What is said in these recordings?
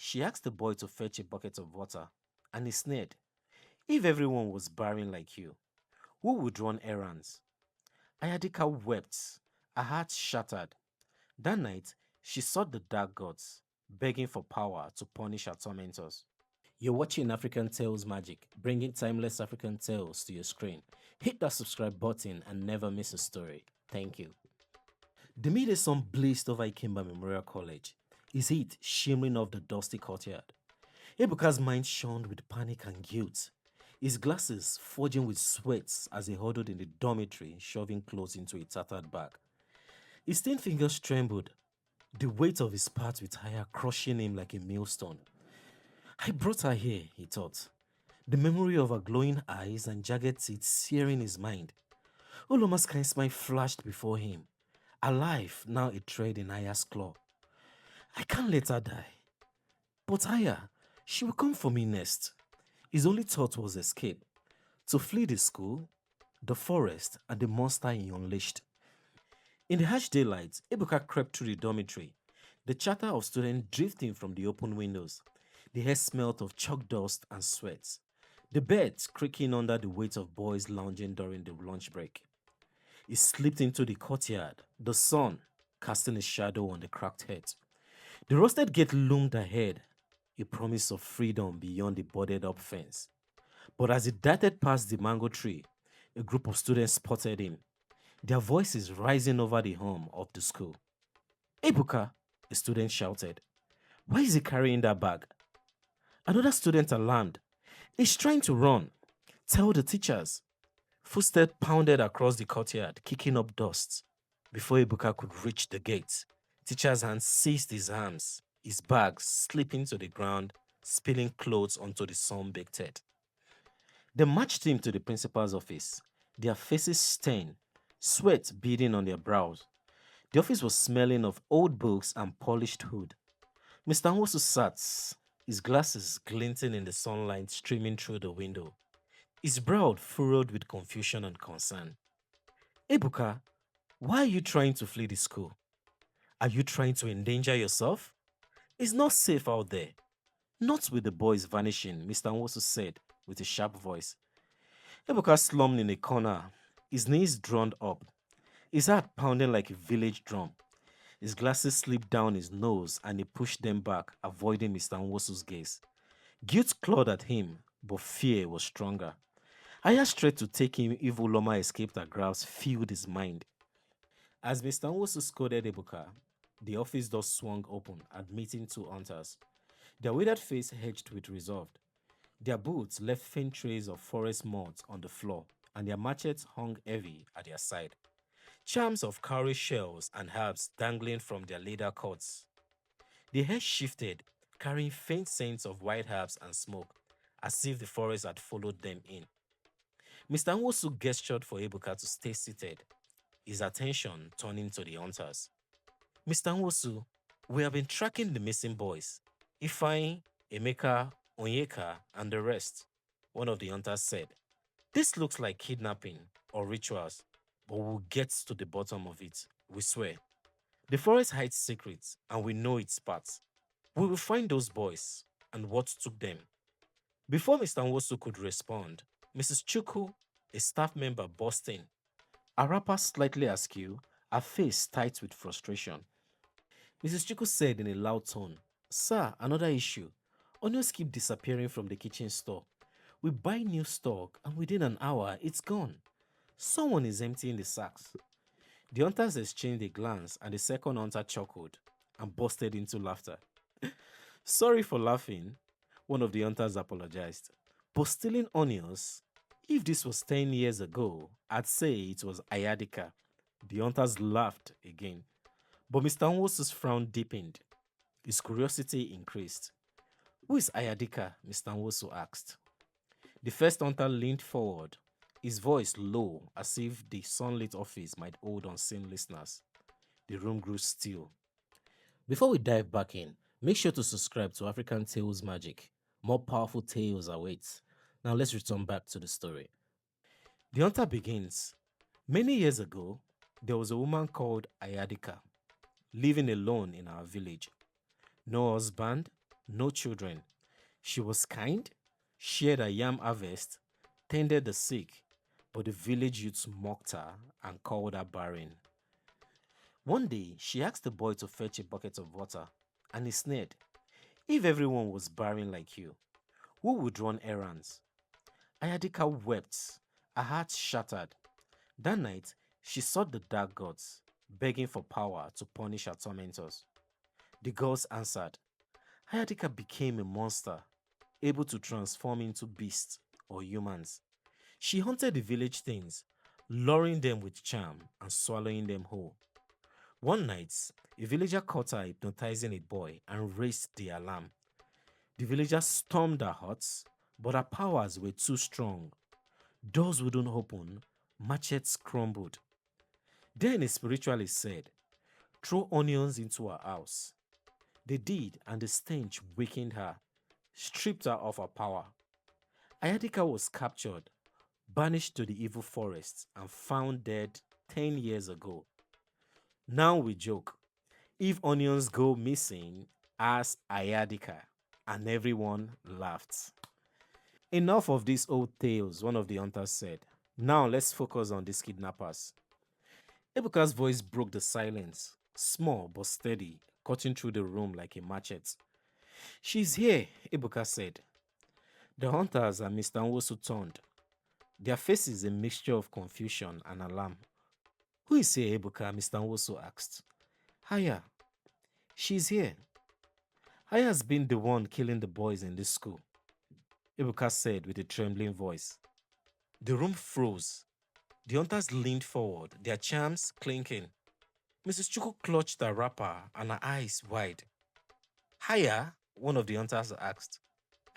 She asked the boy to fetch a bucket of water, and he sneered. If everyone was barren like you, who would run errands? Ayadika wept, her heart shattered. That night, she sought the dark gods, begging for power to punish her tormentors. You're watching African Tales Magic, bringing timeless African tales to your screen. Hit that subscribe button and never miss a story. Thank you. The midday sun blazed over Ikemba Memorial College, his heat shimmering off the dusty courtyard. Ebuka's mind shone with panic and guilt, his glasses forging with sweat as he huddled in the dormitory, shoving clothes into a tattered bag. His thin fingers trembled, the weight of his path with higher crushing him like a millstone. I brought her here, he thought, the memory of her glowing eyes and jagged teeth searing his mind. Uloma's kind smile flashed before him, alive now a thread in Aya's claw. I can't let her die. But Aya, she will come for me next. His only thought was escape, to flee the school, the forest, and the monster he unleashed. In the harsh daylight, Ebuka crept through the dormitory, the chatter of students drifting from the open windows. The air smelt of chalk dust and sweat, the beds creaking under the weight of boys lounging during the lunch break. He slipped into the courtyard, the sun casting a shadow on the cracked head. The rusted gate loomed ahead, a promise of freedom beyond the boarded up fence. But as he darted past the mango tree, a group of students spotted him, their voices rising over the hum of the school. Ebuka, a student shouted. Why is he carrying that bag? Another student alarmed. He's trying to run. Tell the teachers. Footsteps pounded across the courtyard, kicking up dust. Before Ibuka could reach the gate, teacher's hands seized his arms, his bag slipping to the ground, spilling clothes onto the sun-baked head. They marched him to the principal's office, their faces stained, sweat beading on their brows. The office was smelling of old books and polished wood. Mr. Nwosu sat, his glasses glinting in the sunlight streaming through the window, his brow furrowed with confusion and concern. Ebuka, why are you trying to flee the school? Are you trying to endanger yourself? It's not safe out there. Not with the boys vanishing, Mr. Nwosu said with a sharp voice. Ebuka slumped in a corner, his knees drawn up, his heart pounding like a village drum. His glasses slipped down his nose and he pushed them back, avoiding Mr. Nwosu's gaze. Guilt clawed at him, but fear was stronger. Aya's threat to take him if Uloma escaped her grasp filled his mind. As Mr. Nwosu scolded Ebuka, the office door swung open, admitting two hunters. Their withered faces hedged with resolve. Their boots left faint trails of forest moths on the floor, and their machetes hung heavy at their side. Charms of cowrie shells and herbs dangling from their leather coats. The air shifted, carrying faint scents of white herbs and smoke, as if the forest had followed them in. Mr. Nwosu gestured for Ebuka to stay seated, his attention turning to the hunters. Mr. Nwosu, we have been tracking the missing boys, Ifeanyi, Emeka, Onyeka, and the rest, one of the hunters said. This looks like kidnapping or rituals, but we'll get to the bottom of it, we swear. The forest hides secrets, and we know its paths. We will find those boys and what took them. Before Mr. Nwosu could respond, Mrs. Chukwu, a staff member, burst in. Her wrapper slightly askew, her face tight with frustration. Mrs. Chukwu said in a loud tone, Sir, another issue. Onions keep disappearing from the kitchen store. We buy new stock, and within an hour, it's gone. Someone is emptying the sacks. The hunters exchanged a glance, and the second hunter chuckled and busted into laughter. Sorry for laughing, one of the hunters apologized. But stealing onions? If this was 10 years ago, I'd say it was Ayadika. The hunters laughed again. But Mr. Nwosu's frown deepened. His curiosity increased. Who is Ayadika? Mr. Nwosu asked. The first hunter leaned forward, his voice low as if the sunlit office might hold unseen listeners. The room grew still. Before we dive back in, make sure to subscribe to African Tales Magic. More powerful tales await. Now let's return back to the story. The hunter begins. Many years ago, there was a woman called Ayadika, living alone in our village. No husband, No children. She was kind, shared a yam harvest, tended the sick, but the village youths mocked her and called her barren. One day, she asked the boy to fetch a bucket of water, and he sneered, "If everyone was barren like you, who would run errands?" Ayadika wept, her heart shattered. That night, she sought the dark gods, begging for power to punish her tormentors. The gods answered. Ayadika became a monster, able to transform into beasts or humans. She haunted the village things, luring them with charm and swallowing them whole. One night, a villager caught her hypnotizing a boy and raised the alarm. The villagers stormed her huts, but her powers were too strong. Doors wouldn't open, machetes crumbled. Then a spiritualist said, "Throw onions into her house." They did, and the stench wakened her, stripped her of her power. Ayadika was captured, banished to the evil forest, and found dead 10 years ago. Now we joke, if onions go missing, ask Ayadika, and everyone laughed. Enough of these old tales, one of the hunters said. Now let's focus on these kidnappers. Ebuka's voice broke the silence, small but steady, cutting through the room like a machete. "She's here," Ebuka said. The hunters and Mr. Nwosu turned, their faces a mixture of confusion and alarm. "Who is here, Ebuka?" Mr. Nwosu asked. "Haya. She's here. Haya's been the one killing the boys in this school," Ibuka said with a trembling voice. The room froze. The hunters leaned forward, their charms clinking. Mrs. Chuku clutched her wrapper and her eyes wide. "Haya?" one of the hunters asked.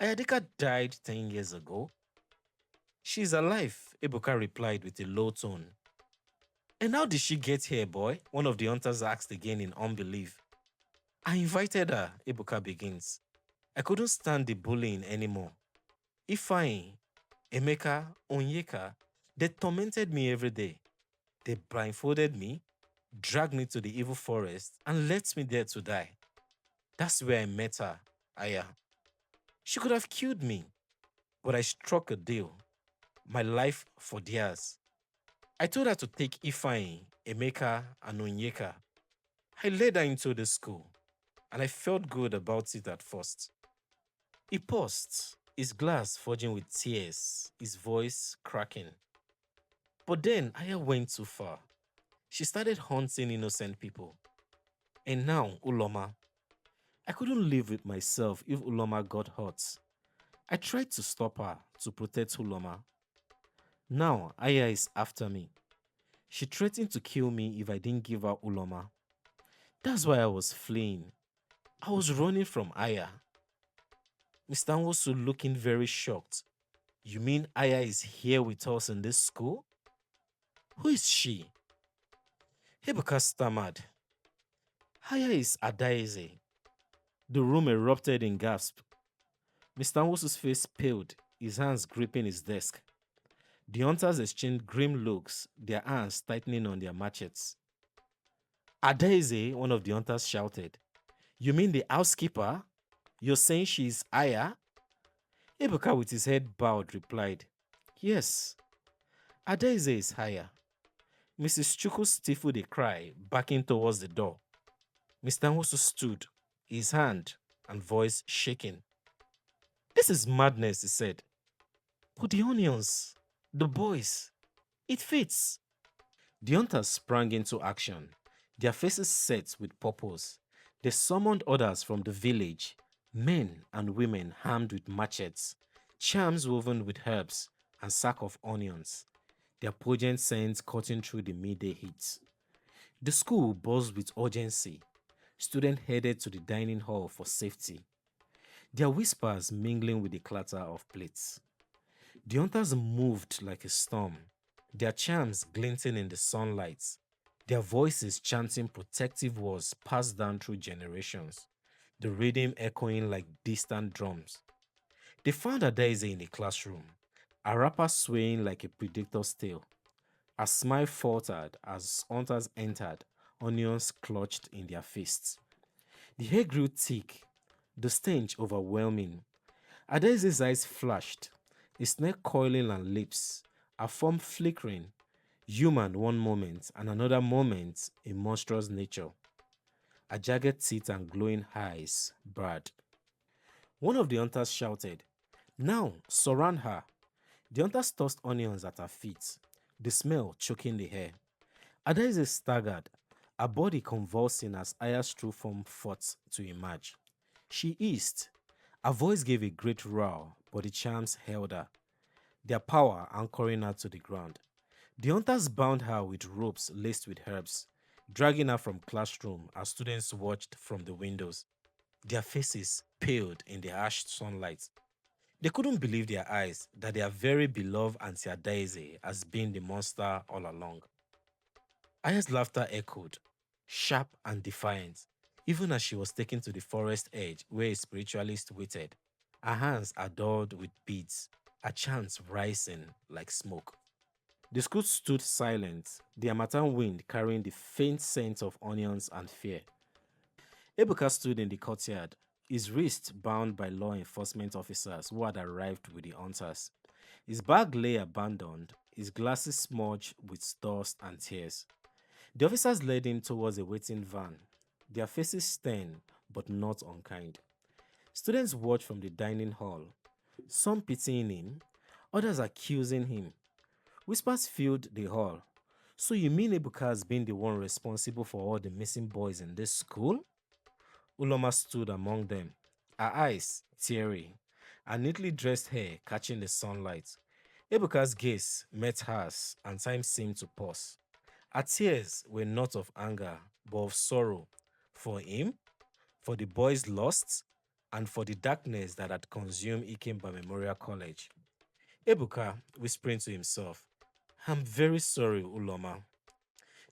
"Ayadika died 10 years ago." "She's alive," Ibuka replied with a low tone. "And how did she get here, boy?" one of the hunters asked again in unbelief. "I invited her," Ibuka begins. "I couldn't stand the bullying anymore. Ifeanyi, Emeka, Onyeka, they tormented me every day. They blindfolded me, dragged me to the evil forest, and left me there to die. That's where I met her, Aya. She could have killed me, but I struck a deal. My life for theirs. I told her to take Ifeanyi, Emeka, and Onyeka. I led her into the school, and I felt good about it at first." He paused, his glass forging with tears, his voice cracking. But then Aya went too far. She started haunting innocent people. And now, Uloma. I couldn't live with myself if Uloma got hurt. I tried to stop her, to protect Uloma. Now, Aya is after me. She threatened to kill me if I didn't give her Uloma. That's why I was fleeing. I was running from Aya. Mr. Nwosu looking very shocked. "You mean Aya is here with us in this school? Who is she?" Ebuka stammered. "Aya is Adaeze." The room erupted in gasps. Mr. Nwosu's face paled, his hands gripping his desk. The hunters exchanged grim looks, their hands tightening on their machetes. "Adaeze," one of the hunters shouted. "You mean the housekeeper? You're saying she's Aya?" Ebuka, with his head bowed, replied, "Yes, Adaeze is Aya." Mrs. Chuku stifled a cry, backing towards the door. Mr. Nwosu stood, his hand and voice shaking. "This is madness," he said. "But the onions, the boys, it fits." The hunters sprang into action, their faces set with purpose. They summoned others from the village, men and women armed with machetes, charms woven with herbs, and sack of onions, their pungent scents cutting through the midday heat. The school buzzed with urgency. Students headed to the dining hall for safety, their whispers mingling with the clatter of plates. The hunters moved like a storm, their charms glinting in the sunlight, their voices chanting protective words passed down through generations, the rhythm echoing like distant drums. They found Adaeze in the classroom, a wrapper swaying like a predictor's tail. A smile faltered as hunters entered, onions clutched in their fists. The air grew thick, the stench overwhelming. Adaize's eyes flashed, his neck coiling and lips, her form flickering, human one moment and another moment a monstrous nature. Her jagged teeth and glowing eyes barred. One of the hunters shouted, "Now, surround her." The hunters tossed onions at her feet, the smell choking the air. Adaize staggered, her body convulsing as Aya's true form fought to emerge. She hissed. Her voice gave a great roar, but the charms held her, their power anchoring her to the ground. The hunters bound her with ropes laced with herbs, dragging her from classroom as students watched from the windows, their faces paled in the harsh sunlight. They couldn't believe their eyes that their very beloved Auntie Adaeze has been the monster all along. Aya's laughter echoed, sharp and defiant, even as she was taken to the forest edge where a spiritualist waited, her hands adorned with beads, her chants rising like smoke. The school stood silent, the Amatan wind carrying the faint scent of onions and fear. Ebuka stood in the courtyard, his wrist bound by law enforcement officers who had arrived with the hunters. His bag lay abandoned, his glasses smudged with dust and tears. The officers led him towards a waiting van, their faces stern but not unkind. Students watched from the dining hall, some pitying him, others accusing him. Whispers filled the hall. "So you mean Ebuka has been the one responsible for all the missing boys in this school?" Uloma stood among them, her eyes teary, her neatly dressed hair catching the sunlight. Ebuka's gaze met hers, and time seemed to pause. Her tears were not of anger, but of sorrow for him, for the boys lost, and for the darkness that had consumed Ikemba Memorial College. Ebuka, whispering to himself, "I'm very sorry, Uloma."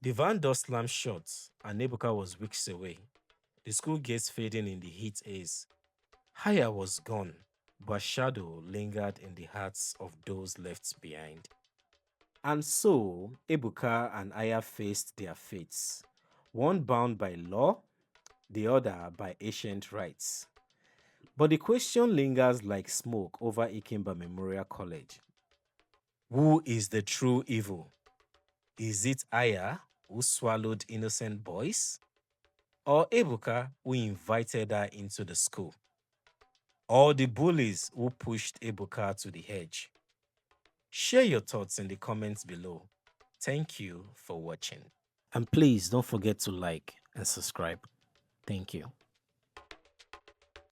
The van door slammed shut, and Ebuka was weeks away, the school gates fading in the heat haze. Haya was gone, but shadow lingered in the hearts of those left behind. And so, Ebuka and Aya faced their fates, one bound by law, the other by ancient rights. But the question lingers like smoke over Ikemba Memorial College. Who is the true evil? Is it Aya, who swallowed innocent boys? Or Ebuka, who invited her into the school? Or the bullies who pushed Ebuka to the edge? Share your thoughts in the comments below. Thank you for watching. And please don't forget to like and subscribe. Thank you.